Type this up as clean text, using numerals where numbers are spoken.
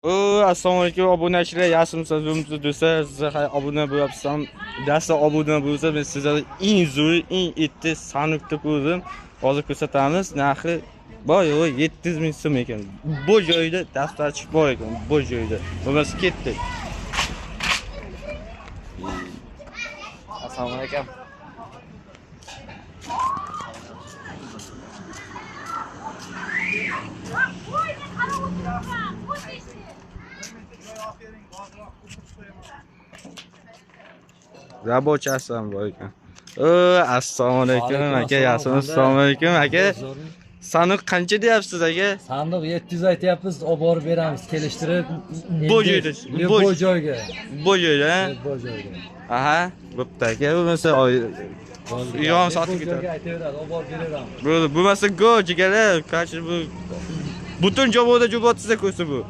Assalomu alaykum obunachilar, yaxshimisiz? Umid do'stlar, sizga obuna bo'lyapsam, dastlab obuna bo'lsa, men sizlarga eng zo'r, eng etti sanukni ko'rdim. Hozir ko'rsatamiz. Narxi boy 700 ming so'm ekan. Bu joyda daftarchi bor ekan, bu joyda. Bo'lmasa ketdi. Assalomu alaykum. Rabochasi ham bor ekan. Assalomu alaykum aka, yaxshimisiz? Assalomu alaykum aka. Sanuk qancha deyapsiz aka? Sandiq 700 aytyapmiz, olib borib beramiz, kelishtirib. Bu joyda, bu joyga. Bu joyda. Bu joyga. Aha, bo'pti aka. Bo'lmasa yon sotib ketadi. Aytaveradi, olib borib beraveramiz. Bo'lmasa go jigalar, qancha bu butun joboda jo'botsa ko'rsa bu.